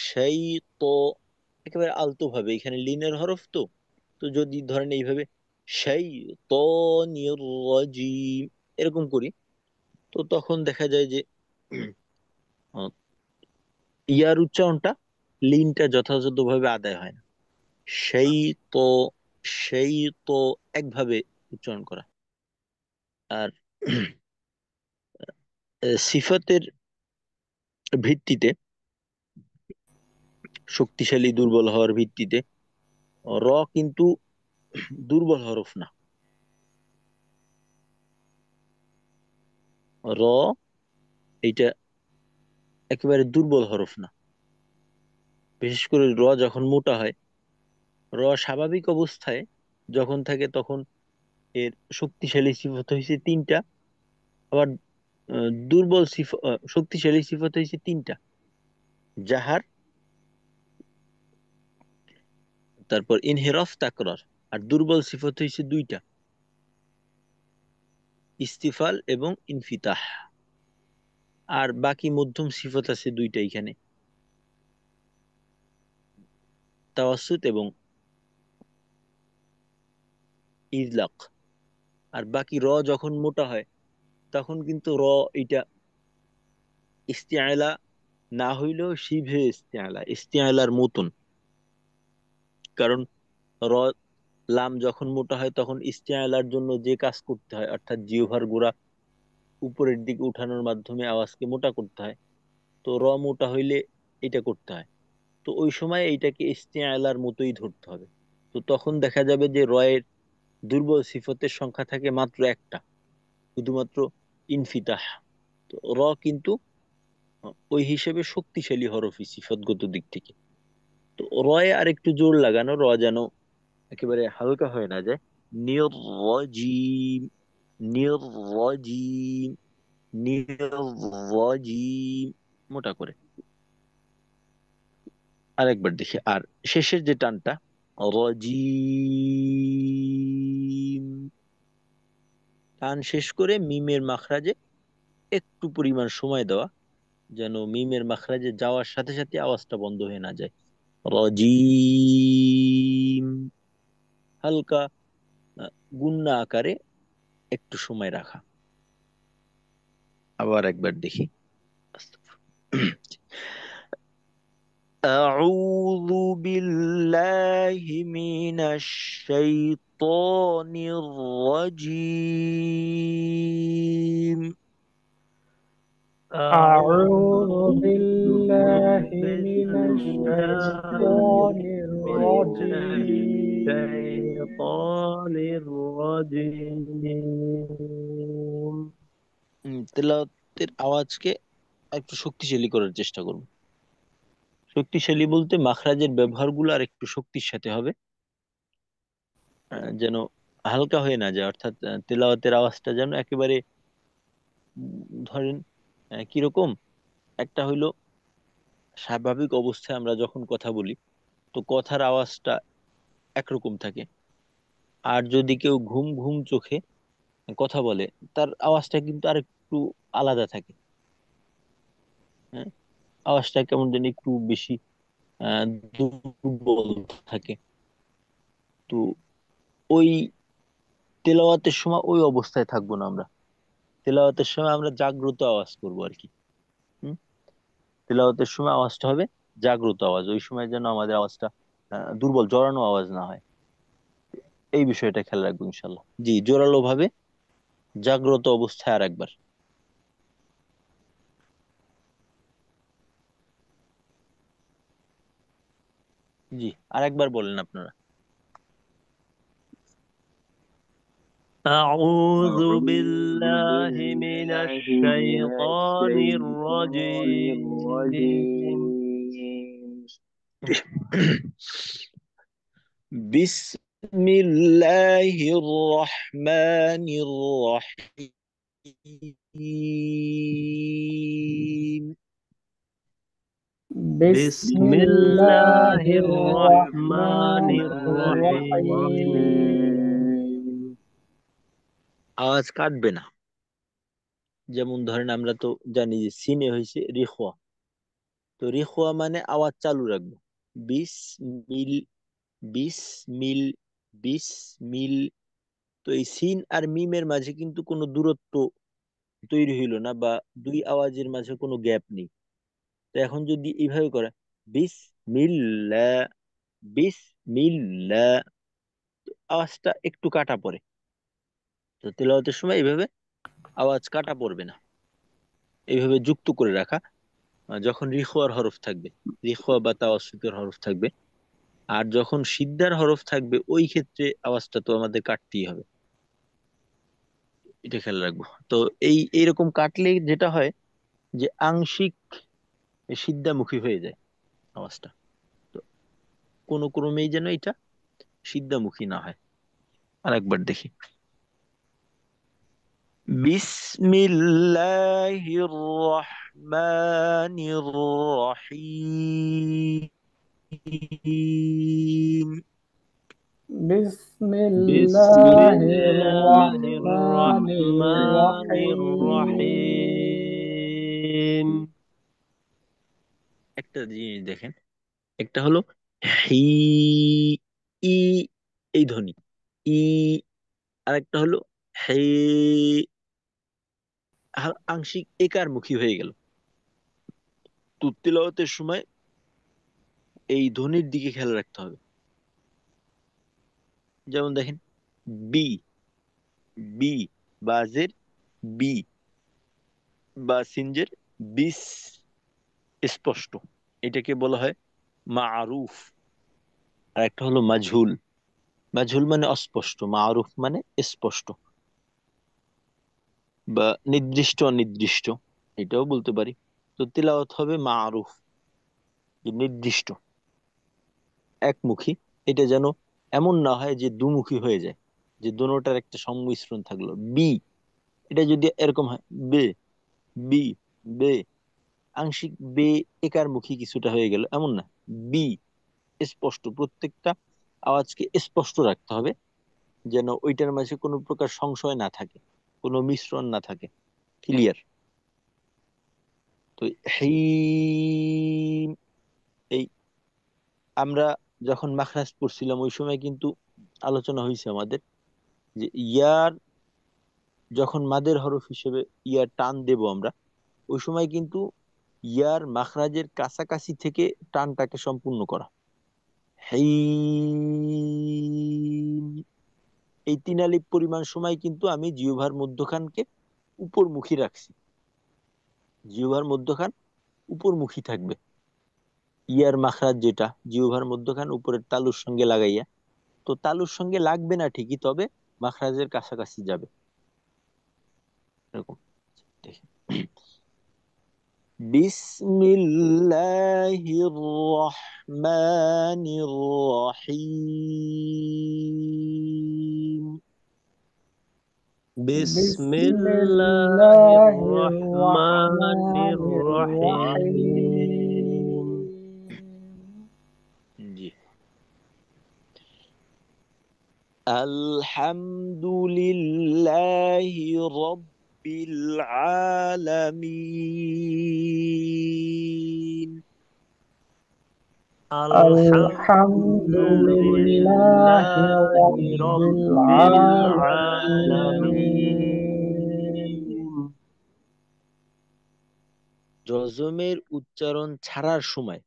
সেই, তো, একেবারে আলতো ভাবে, এখানে লিনের হরফ তো। তো যদি ধরেন এইভাবে সেই, তো, রাজিম এরকম করি, তো তখন দেখা যায় যে আহ, ইয়ার উচ্চারণটা, লিনটা যথাযথভাবে আদায় হয় না। সেই, তো, সেই, তো, একভাবে উচ্চারণ করা। আর সিফাতের ভিত্তিতে, শক্তিশালী দুর্বল হওয়ার ভিত্তিতে, র কিন্তু দুর্বল হরফ না। র এইটা একেবারে দুর্বল হরফ না। বিশেষ করে র যখন মোটা হয়, র স্বাভাবিক অবস্থায় যখন থাকে তখন এর শক্তিশালী সিফত হয়েছে তিনটা, আবার দুর্বল শক্তিশালী সিফত হয়েছে তিনটা: জাহার, তারপর ইনহেরাফ, তাকরার। আর দুর্বল সিফত হয়েছে দুইটা: ইস্তিফাল এবং ইনফিতাহ। আর বাকি মধ্যম সিফত আছে দুইটা এখানে: তাওয়াসুত এবং ইজলাক। আর বাকি র যখন মোটা হয় তখন কিন্তু র এটা ইস্তিআলা না হইলেও শিভে ইস্তিআলা, ইস্তিআলার মতন। কারণ র, লাম যখন মোটা হয় তখন ইস্তিআলার জন্য যে কাজ করতে হয়, অর্থাৎ জিহ্বার গোড়া উপরের দিকে উঠানোর মাধ্যমে আওয়াজকে মোটা করতে হয়, তো র মোটা হইলে এটা করতে হয়। তো ওই সময় এইটাকে ইস্তিআলার মতোই ধরতে হবে। তো তখন দেখা যাবে যে রয়ের দুর্বল সিফতের সংখ্যা থাকে মাত্র একটা, শুধুমাত্র ইনফিতাহ। তো র কিন্তু ওই হিসেবে শক্তিশালী হরফি সিফতগত দিক থেকে। তো রয়ে আর একটু জোর লাগানো, র যেন একেবারে হালকা হয়ে না যায়। নির্রজিম, নির্রজিম, নির্রজিম, মোটা করে। আরেকবার দেখি, আর শেষের যে টানটা, রজিম, টান শেষ করে মিমের মাখরাজে একটু পরিমাণ সময় দেওয়া, যেন মিমের মাখরাজে যাওয়ার সাথে সাথে আওয়াজটা বন্ধ হয়ে না যায়। রজিম, হালকা আহ, গুন্না আকারে একটু সময় রাখা। আবার একবার দেখি। أعوذ بالله من الشيطان الرجيم. أعوذ أعوذ بالله من بالله الشيطان من الرجيم. الشيطان الرجيم. তেলাওয়াতের আওয়াজকে একটু শক্তিশালী করার চেষ্টা করব। শক্তিশালী বলতে মাখরাজের ব্যবহারগুলো আর একটু শক্তির সাথে হবে, যেন হালকা হয়ে না যায়, অর্থাৎ তেলাওয়াতের আওয়াজটা যেন একেবারে ধরেন কিরকম, একটা হইলো স্বাভাবিক অবস্থায় আমরা যখন কথা বলি তো কথার আওয়াজটা একরকম থাকে, আর যদি কেউ ঘুম ঘুম চোখে কথা বলে তার আওয়াজটা কিন্তু আর একটু আলাদা থাকে। হ্যাঁ, আওয়াজটা কেমন যেন একটু বেশি আহ দুর্বল থাকে। তো ওই তেলাওয়াতের সময় ওই অবস্থায় থাকবো না আমরা, তেলাওয়াতের সময় আমরা জাগ্রত আওয়াজ করবো আর কি। হুম, তেলাওয়াতের সময় আওয়াজটা হবে জাগ্রত আওয়াজ, ওই সময় যেন আমাদের আওয়াজটা দুর্বল জড়ানো আওয়াজ না হয়। এই বিষয়টা খেয়াল রাখবো ইনশাল্লাহ। জি, জোরালো ভাবে জাগ্রত অবস্থায় আর একবার। জি, আর একবার বলেন আপনারা। أعوذ أعوذ بالله من بالله من الشيطان الشيطان الرجيم. الرجيم. بسم الله الرحمن الرحيم. بسم بسم الله الله الرحمن الرحمن الرحيم. الرحيم. আওয়াজ কাটবে না। যেমন ধরেন আমরা তো জানি যে সিনে হয়েছে রিখওয়া, তো রিখওয়া মানে আওয়াজ চালু রাখবো। বিস মিল, বিস মিল, বিস মিল। তো এই সিন আর মিমের মাঝে কিন্তু কোনো দূরত্ব তৈরি হইলো না, বা দুই আওয়াজের মাঝে কোনো গ্যাপ নেই। তো এখন যদি এইভাবে করে বিস মিল্লা, বিস মিল্লা, আওয়াজটা একটু কাটা পড়ে। তো তেলাওয়াতের সময় এইভাবে আওয়াজ কাটা পড়বে না, এইভাবে যুক্ত করে রাখা। যখন রিখওয়ার হরফ থাকবে, রিখওয়া বা তাওয়াসুতের হরফ থাকবে, আর যখন সিদ্ধার হরফ থাকবে ওই ক্ষেত্রে আওয়াজটা তো আমাদের কাটতেই হবে। এটা খেয়াল রাখবো। তো এইরকম কাটলে যেটা হয় যে আংশিক সিদ্ধামুখী হয়ে যায় আওয়াজটা। তো কোনো ক্রমেই যেন এটা সিদ্ধামুখী না হয়। আর একবার দেখি। বিসমিল্লাহির রহমানির রহিম। بسم بسم الله الله الرحمن الرحمن الرحيم. الرحيم. একটা জিনিস দেখেন, একটা হলো হি, ই, এই ধ্বনি ই, আর একটা হলো হে, আংশিক একার মুখী হয়ে গেল। তো তিলাওয়াতের সময় এই ধ্বনির দিকে খেয়াল রাখতে হবে। যেমন দেখেন বি, বি, বাজের বি, বা সিনজের বিস, স্পষ্ট, এটাকে বলা হয় মারুফ। আর একটা হলো মাজহুল, মাজহুল মানে অস্পষ্ট, মারুফ মানে স্পষ্ট বা নির্দিষ্ট অনির্দিষ্ট, এটাও বলতে পারি। তো তিলাওয়াত হবে মারুফ, যে নির্দিষ্ট একমুখী। এটা যেন এমন না হয় যে দুমুখী হয়ে যায়, যে দোনোটার একটা সংমিশ্রণ থাকলো বি, এটা যদি এরকম হয় বে, বি, বে, আংশিক বে, একার মুখী কিছুটা হয়ে গেল, এমন না। বি স্পষ্ট, প্রত্যেকটা আওয়াজকে স্পষ্ট রাখতে হবে, যেন ওইটার মাঝে কোনো প্রকার সংশয় না থাকে, কোনো মিশ্রণ না থাকে, ক্লিয়ার। তো হেই, এই আমরা যখন মাখরাজ পড়ছিলাম ওই সময় কিন্তু আলোচনা হয়েছে আমাদের যে ইয়ার যখন মাদের হরফ হিসেবে ইয়ার টান দেব আমরা, ওই সময় কিন্তু ইয়ার মাখরাজের কাছাকাছি থেকে টানটাকে সম্পূর্ণ করা। হেই, এই 3 আলিফ পরিমাণ সময় কিন্তু আমি জিহ্বার মধ্যখানকে উপরমুখী রাখছি। জিহ্বার মধ্যখান উপরমুখী থাকবে। ইয়ার মাখরাজ যেটা জিহ্বার মধ্যখান উপরের তালুর সঙ্গে লাগাইয়া, তো তালুর সঙ্গে লাগবে না ঠিকই, তবে মাখরাজের কাছাকাছি যাবে এরকম। দেখেন, বিসমিল্লাহির রহমানির রহিম। بسم بسم الله الله الرحمن الرحمن الرحيم الرحيم. জি। আলহামদুলিল্লাহি রাব্বিল আলামিন। الحمد الحمد لله لله رب رب العالمين العالمين. জজমের উচ্চারণ ছাড়ার সময়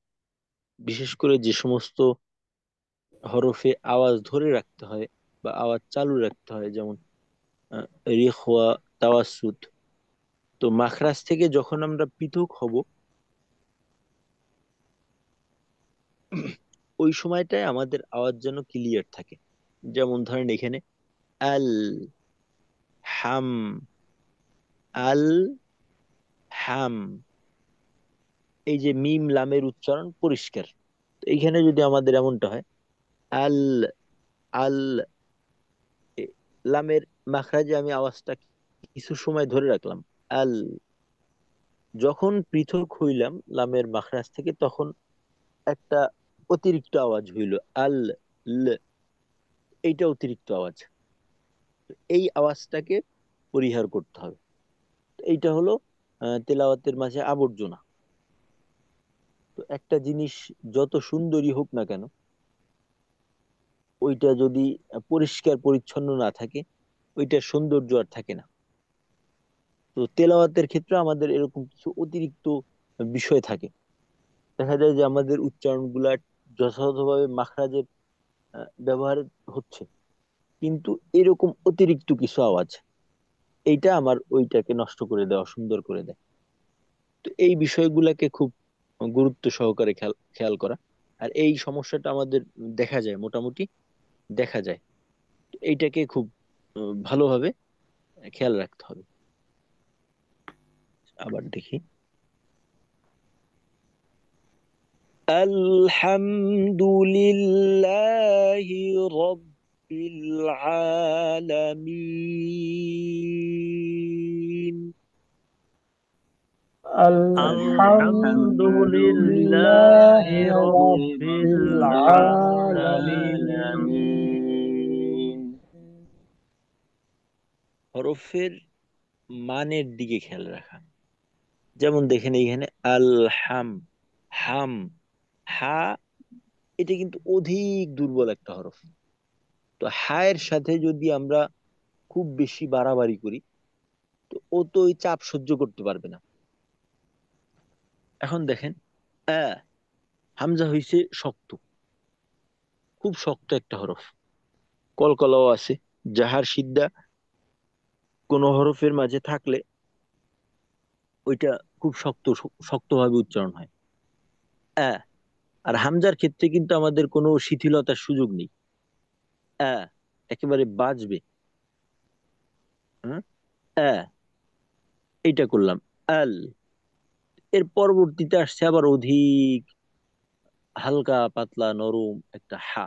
বিশেষ করে যে সমস্ত হরফে আওয়াজ ধরে রাখতে হয় বা আওয়াজ চালু রাখতে হয়, যেমন রিখওয়া, তাওয়াসুত, তো মাখরাজ থেকে যখন আমরা পৃথক হব ওই সময়টায় আমাদের আওয়াজ যেন ক্লিয়ার থাকে। যেমন ধরেন এখানে আল হাম, আল হাম, এই যে মিম লামের উচ্চারণ পরিষ্কার। তো এইখানে যদি আমাদের এমনটা হয় আল, আল, লামের মাখরাজে আমি আওয়াজটা কিছু সময় ধরে রাখলাম আল, যখন পৃথক হইলাম লামের মাখরাজ থেকে তখন একটা অতিরিক্ত আওয়াজ হইল আল, ল, এইটা অতিরিক্ত আওয়াজ। এই আওয়াজটাকে পরিহার করতে হবে। এইটা হলো তেলাওয়াতের মাঝে আবর্জনা। তো একটা জিনিস যত সুন্দরই হোক না কেন, ওইটা যদি পরিষ্কার পরিচ্ছন্ন না থাকে ওইটার সৌন্দর্য আর থাকে না। তো তেলাওয়াতের ক্ষেত্রে আমাদের এরকম কিছু অতিরিক্ত বিষয় থাকে। দেখা যায় যে আমাদের উচ্চারণ গুলা যথাযথভাবে মাখরাজের ব্যবহার হচ্ছে, কিন্তু এরকম অতিরিক্ত কিছু আওয়াজ, এইটা আমার ওইটাকে নষ্ট করে দেয়, অসুন্দর করে দেয়। তো এই বিষয়গুলাকে খুব গুরুত্ব সহকারে খেয়াল খেয়াল করা। আর এই সমস্যাটা আমাদের দেখা যায়, মোটামুটি দেখা যায়। তো এইটাকে খুব ভালোভাবে খেয়াল রাখতে হবে। আবার দেখি, আলহামদুলিল্লাহি রাব্বিল আলামিন। الحمد الحمد لله لله رب رب العالمين العالمين. হরফের মানের দিকে খেয়াল রাখা। যেমন দেখেন এইখানে আল হাম, হাম, হা, এটা কিন্তু অধিক দুর্বল একটা হরফ। তো হায়ের সাথে যদি আমরা খুব বেশি বাড়াবাড়ি করি তো ও তো ওই চাপ সহ্য করতে পারবে না। এখন দেখেন আ, হামজা হইছে শক্ত, খুব শক্ত একটা হরফ, কলকলাও আছে। জাহার সিদ্ধা কোন হরফের মাঝে থাকলে ওইটা খুব শক্তভাবে উচ্চারণ হয়। আ, আর হামজার ক্ষেত্রে কিন্তু আমাদের কোনো শিথিলতার সুযোগ নেই। আ, একেবারে বাজবে। হ্যাঁ, আ, এইটা করলাম আল, এর পরবর্তীতে আসছে আবার অধিক হালকা পাতলা নরম একটা হা।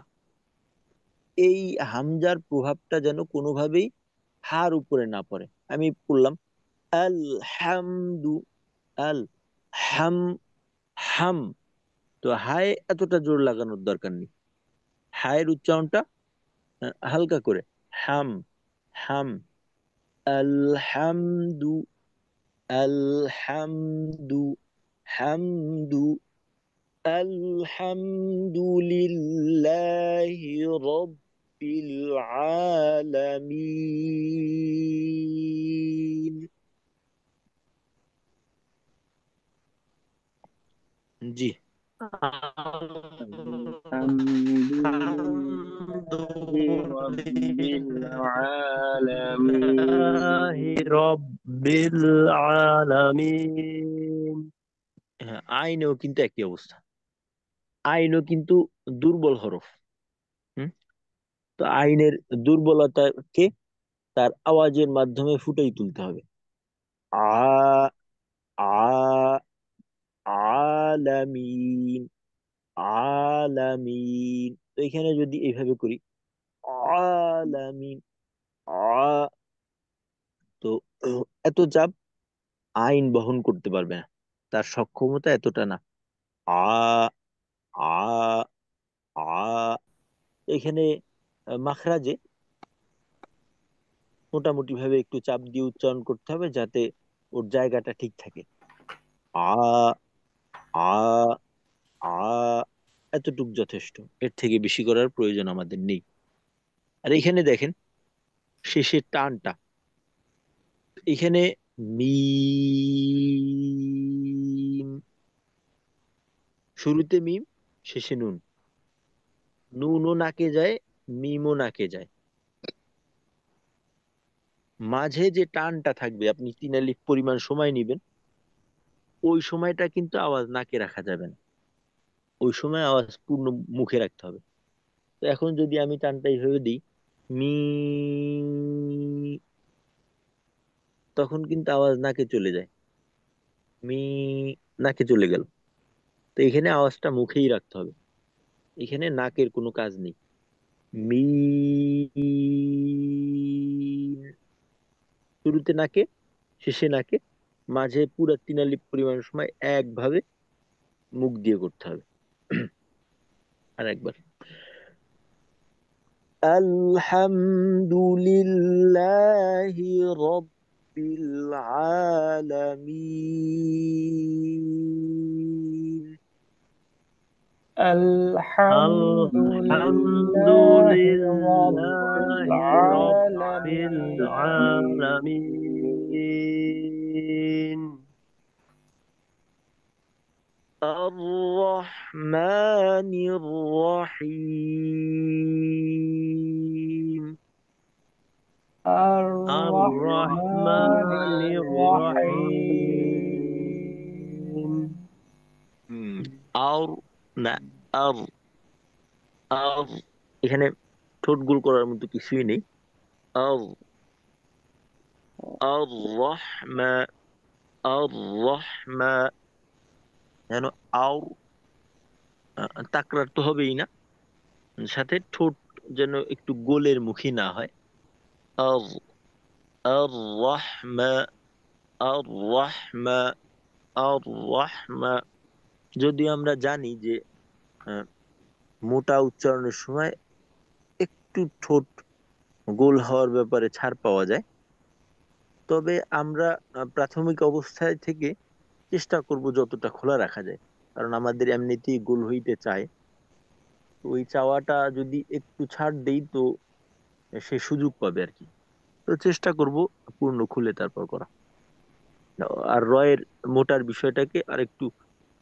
এই হামজার প্রভাবটা যেন কোনোভাবেই হার উপরে না পড়ে। আমি পড়লাম আল হামদু, আল হাম, হাম, তো হায় এতটা জোর লাগানোর দরকার নেই। হায়ের উচ্চারণটা হালকা করে হাম, হাম, আলহামদু, আলহামদু, হামদু, আলহামদুলিল্লাহি রাব্বিল আলামিন। জি। الحمد الحمد لله رب لله رب العالمين হ্যাঁ, আইনেও কিন্তু একই অবস্থা। আইনও কিন্তু দুর্বল হরফ। হুম। তো আইনের দুর্বলতাকে তার আওয়াজের মাধ্যমে ফুটাই তুলতে হবে। আ আ আলামিন, আলামিন। তো এখানে যদি এইভাবে করি আলামিন, আ, তো এত চাপ আইন বহন করতে পারবে না, তার সক্ষমতা এতটা না। আ আ আ এখানে মাখরাজে মোটামুটি ভাবে একটু চাপ দিয়ে উচ্চারণ করতে হবে যাতে ওর জায়গাটা ঠিক থাকে। আ আ আ এতটুক যথেষ্ট, এর থেকে বেশি করার প্রয়োজন আমাদের নেই। আর এখানে দেখেন শেষের টানটা, এখানে মিম, শুরুতে মিম, শেষে নুন। নুনও নাকে যায়, মিমও নাকে যায়। মাঝে যে টানটা থাকবে, আপনি 3 আলিফ পরিমাণ সময় নিবেন, ওই সময়টা কিন্তু আওয়াজ নাকে রাখা যাবে না, ওই সময় আওয়াজ পূর্ণ মুখে রাখতে হবে। তো এখন যদি আমি টানটা এইভাবে দিই, মি, তখন কিন্তু আওয়াজ নাকে চলে যায়। মি, নাকে চলে গেল। তো এখানে আওয়াজটা মুখেই রাখতে হবে, এখানে নাকের কোনো কাজ নেই। মি, শুরুতে নাকে, শেষে নাকে, মাঝে পুরো 3 আলিফ পরিমাণ সময় একভাবে মুখ দিয়ে করতে হবে। আর একবার, আলহামদুলিল্লাহি রব্বিল আলামিন। الحمد الحمد لله رب لله العالمين رب رب العالمين الرحمن الرحيم. الرحمن الرحمن الرحيم الرحيم হুম, আর, না, আর, আর, এখানে ঠোঁট গোল করার মতো কিছুই নেই। আর, আর রহমা, আর রহমা, যেন আও, তাকরার তো হবেই না, সাথে ঠোঁট যেন একটু গোলের মুখী না হয়। আর, আর রহমা, আর রহমা, আর রহমা। যদি আমরা জানি যে আহ, মোটা উচ্চারণের সময় একটু ঠোঁট গোল হওয়ার ব্যাপারে ছাড় পাওয়া যায়, তবে আমরা প্রাথমিক অবস্থায় থেকে চেষ্টা করব যতটা খোলা রাখা যায়, কারণ আমাদের এমনিতেই গোল হইতে চায়। তো ওই চাওয়াটা যদি একটু ছাড় দেই তো সে সুযোগ পাবে আর কি। তো চেষ্টা করব পূর্ণ খুলে তারপর করা, আর রয়ের মোটার বিষয়টাকে আর একটু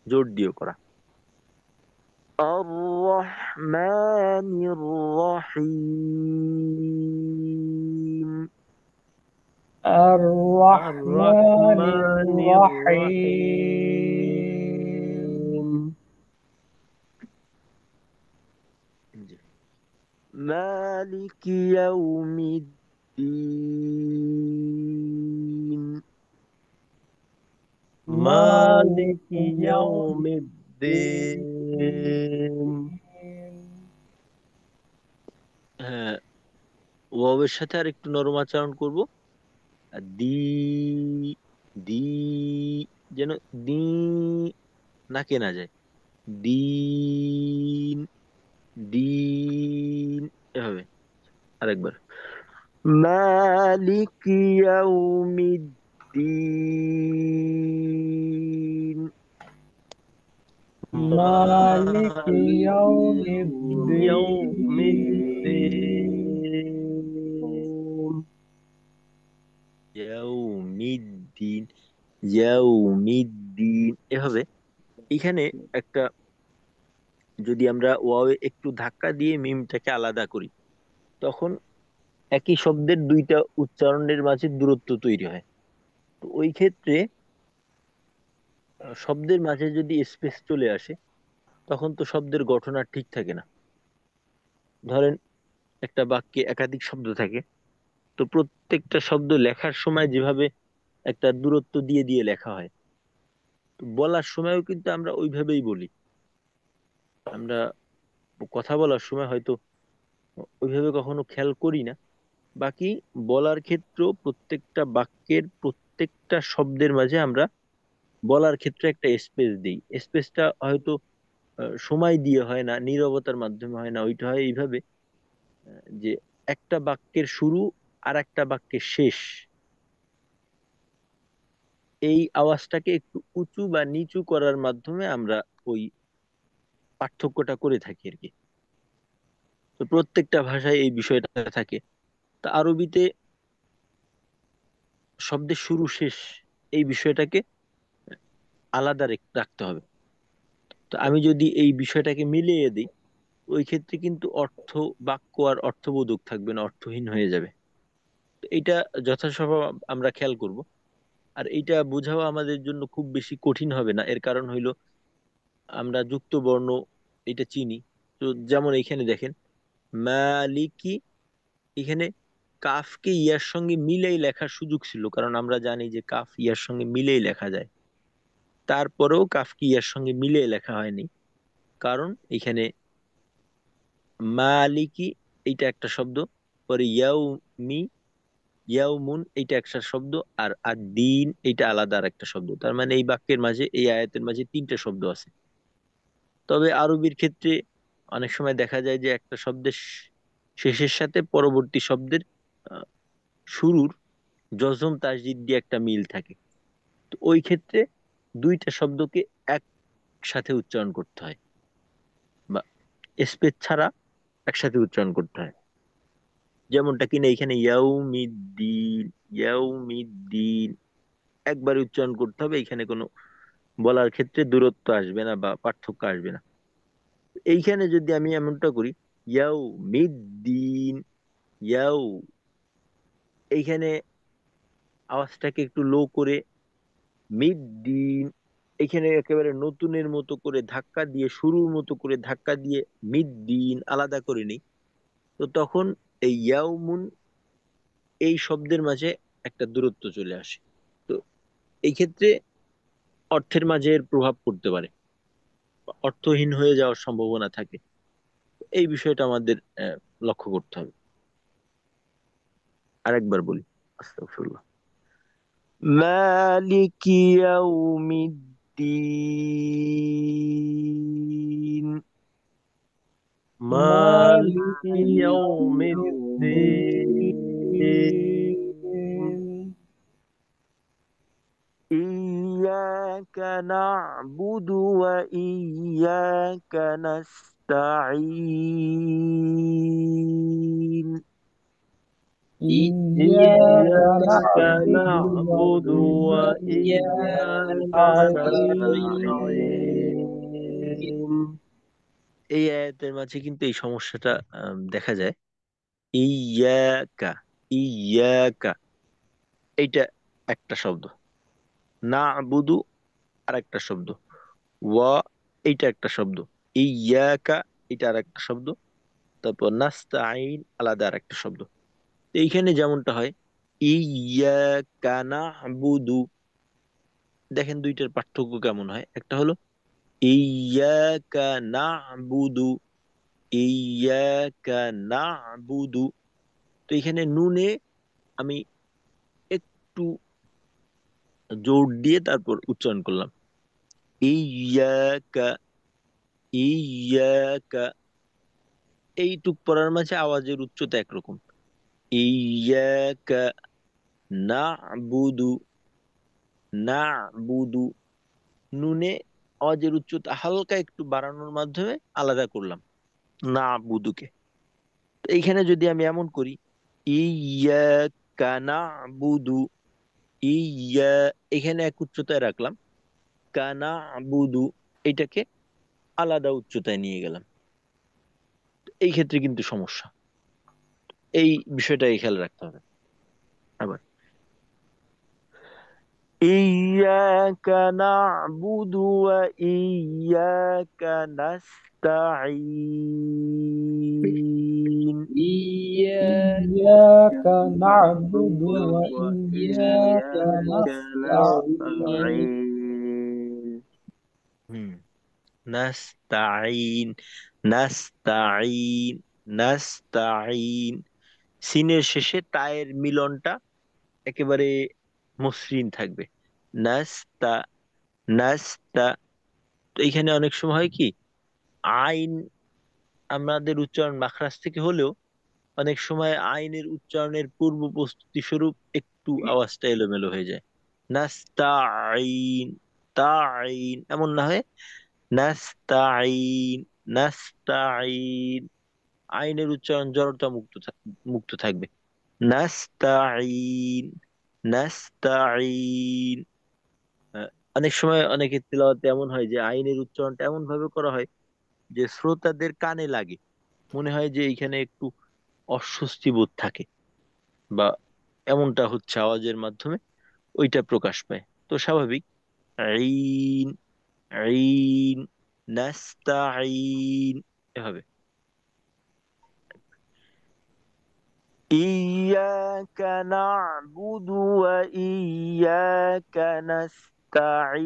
জোর দিয়ে করা। الرحمن الرحيم. الرحمن الرحمن الرحيم الرحيم مالك يوم الدين. مالك مالك يوم يوم الدين الدين হ্যাঁ, ওয়াবের সাথে আর একটু নরম আচরণ করব। আর দি, দি, যেন দি নাকে না যায়। দিন, দিন, এভাবে। আরেকবার, মালিক ইয়াউমিদ্দিন। مالك يوم مالك يوم الدين الدين ইয়াউমিদ্দিন, ইয়াউমিদ্দিন, এভাবে। এখানে একটা, যদি আমরা ওয়াও একটু ধাক্কা দিয়ে মিমটাকে আলাদা করি, তখন একই শব্দের দুইটা উচ্চারণের মাঝে দূরত্ব তৈরি হয়। তো ওই ক্ষেত্রে শব্দের মাঝে যদি স্পেস চলে আসে, তখন তো শব্দের গঠন আর ঠিক থাকে না। ধরেন একটা বাক্যে একাধিক শব্দ থাকে, তো প্রত্যেকটা শব্দ লেখার সময় যেভাবে একটা দূরত্ব দিয়ে দিয়ে লেখা হয়, তো বলার সময়ও কিন্তু আমরা ওইভাবেই বলি। আমরা কথা বলার সময় হয়তো ওইভাবে কখনো খেয়াল করি না। বাকি বলার ক্ষেত্রেও প্রত্যেকটা বাক্যের প্রত্যেকটা শব্দের মাঝে আমরা বলার ক্ষেত্রে একটা স্পেস দিই। স্পেসটা হয়তো সময় দিয়ে হয় না, নীরবতার মাধ্যমে হয় না, ওইটা হয় এইভাবে যে একটা বাক্যের শুরু আর একটা বাক্যের শেষ, এই আওয়াজটাকে একটু উঁচু বা নিচু করার মাধ্যমে আমরা ওই পার্থক্যটা করে থাকি আর কি। তো প্রত্যেকটা ভাষায় এই বিষয়টা থাকে। তা আরবিতে শব্দের শুরু শেষ এই বিষয়টাকে আলাদা রাখতে হবে। তো আমি যদি এই বিষয়টাকে মিলিয়ে দিই, ওই ক্ষেত্রে কিন্তু বাক্য আর অর্থবোধক থাকবে না, অর্থহীন হয়ে যাবে। তো এটা যথাসম্ভব আমরা খেয়াল করব। আর এটা বোঝাও আমাদের জন্য খুব বেশি কঠিন হবে না। এর কারণ হইলো আমরা যুক্ত বর্ণ এটা চিনি। তো যেমন এখানে দেখেন মালিকি, এখানে কাফকে ইয়ার সঙ্গে মিলেই লেখার সুযোগ ছিল, কারণ আমরা জানি যে কাফ ইয়ার সঙ্গে মিলেই লেখা যায়। তারপরেও কাফকে ইয়ার সঙ্গে মিলে লেখা হয়নি, কারণ এখানে মালিকি এইটা একটা শব্দ, পরে ইয়াউমি, ইয়াউমুন এইটা একটা শব্দ, আর আর দিন এইটা আলাদা আর একটা শব্দ। তার মানে এই বাক্যের মাঝে, এই আয়াতের মাঝে তিনটা শব্দ আছে। তবে আরবির ক্ষেত্রে অনেক সময় দেখা যায় যে একটা শব্দের শেষের সাথে পরবর্তী শব্দের আহ, শুরুর জজম তাসদিদ দিয়ে একটা মিল থাকে। তো ওই ক্ষেত্রে দুইটা শব্দকে একসাথে উচ্চারণ করতে হয়, বা স্পেস ছাড়া একসাথে উচ্চারণ করতে হয়। যেমনটা কিনা এখানে ইয়াউমিদ্দিন, ইয়াউমিদ্দিন একবার উচ্চারণ করতে হবে, এখানে কোনো বলার ক্ষেত্রে দূরত্ব আসবে না বা পার্থক্য আসবে না। এইখানে যদি আমি এমনটা করি ইয়াউমিদ্দিন, ইয়াউ, এইখানে আওয়াজটাকে একটু লো করে মিদ্দিন, এখানে একেবারে নতুনের মতো করে ধাক্কা দিয়ে, শুরুর মতো করে ধাক্কা দিয়ে মিদ্দিন আলাদা করে নিই, তো তখন এই ইয়াউমুন এই শব্দের মাঝে একটা দূরত্ব চলে আসে। তো এই ক্ষেত্রে অর্থের মাঝে এর প্রভাব পড়তে পারে, অর্থহীন হয়ে যাওয়ার সম্ভাবনা থাকে। এই বিষয়টা আমাদের লক্ষ্য করতে হবে। আরেকবার বলি, আস্তাগফিরুল্লাহ। মালিকি ইয়াউমিদ্দিন, مالك مالك يوم يوم الدين. الدين. إياك نعبد وإياك نستعين. إياك إياك نعبد نعبد وإياك وإياك نستعين. نستعين. এই আয়াতের মাঝে কিন্তু এই সমস্যাটা দেখা যায়। ইয়াকা, ইয়াকা এইটা একটা শব্দ, না বুদু আর একটা শব্দ, ওয়া এইটা একটা শব্দ, ইয়াকা এটা আর একটা শব্দ, তারপর নাস্তাইন আলাদা আর একটা শব্দ। তো এইখানে যেমনটা হয় ইয়াকা নাবুদু, দেখেন দুইটার পার্থক্য কেমন হয়। একটা হলো ইয়াকা নাবুদু, ইয়াকা নাবুদু, তো এখানে নুনে আমি একটু জোর দিয়ে তারপর উচ্চারণ করলাম ইয়াকা, ইয়াকা, এইটুক পড়ার মাঝে আওয়াজের উচ্চতা একরকম। ইয়াকা নাবুদু, নাবুদু, নুনে আওয়াজের উচ্চতা হালকা একটু বাড়ানোর মাধ্যমে আলাদা করলাম নাবুদুকে। তো এইখানে যদি আমি এমন করি ইয়াকা নাবুদু, ইয়া, এখানে এক উচ্চতায় রাখলাম, কানা বুদু এটাকে আলাদা উচ্চতায় নিয়ে গেলাম, এই ক্ষেত্রে কিন্তু সমস্যা। এই বিষয়টাই খেয়াল রাখতে হবে। আবার ইয়্যাকা না'বুদু ওয়া ইয়্যাকা নাস্তাঈন। إياك نعبد وإياك وإياك نستعين. نستعين. হুম নাস্তাঈন, নাস্তাঈন, নাস্তাঈন। সিনের শেষে তায়ের মিলনটা একেবারে মসৃণ থাকবে। নাস্তা, নাস্তা। তো এখানে অনেক সময় হয় কি, আইন আমাদের উচ্চারণ মাখরাজ থেকে হলেও অনেক সময় আইনের উচ্চারণের পূর্ব প্রস্তুতি স্বরূপ একটু আওয়াজটা এলোমেলো হয়ে যায়। নাস্তাঈন, তাঈন এমন না হয়ে নাস্তাঈন, নাস্তাঈন। আইনের উচ্চারণ জড়তা মুক্ত থাকবে। নাস্তাঈন, নাস্তাঈন। আহ, অনেক সময় অনেকের তেলাওয়াতে এমন হয় যে আইনের উচ্চারণটা এমন ভাবে করা হয় যে শ্রোতাদের কানে লাগে, মনে হয় যে এইখানে একটু অস্বস্তি বোধ থাকে, বা এমনটা হচ্ছে আওয়াজের মাধ্যমে ওইটা প্রকাশ পায়। তো স্বাভাবিক। আইন, আইন, নাস্তাঈন এভাবে। إياك نعبد وإياك نستعين.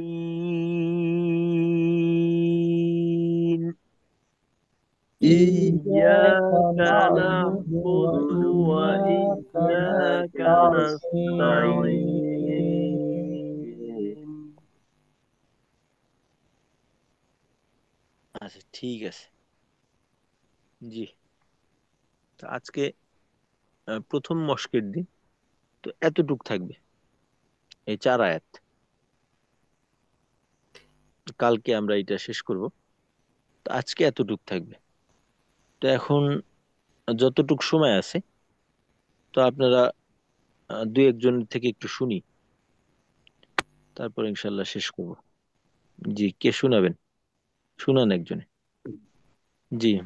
إياك إياك نعبد نعبد وإياك وإياك نستعين. نستعين. আচ্ছা, ঠিক আছে। জি। তো আজকে প্রথম মশকের দিন, তো এতটুক থাকবে, এই 4 আয়াত। কালকে আমরা এটা শেষ করব। তো আজকে এতটুক থাকবে। তো এখন যতটুক সময় আছে, তো আপনারা দুই একজন থেকে একটু শুনি, তারপর ইনশাল্লাহ শেষ করব। জি, কে শোনাবেন? শুনান একজনে। জি,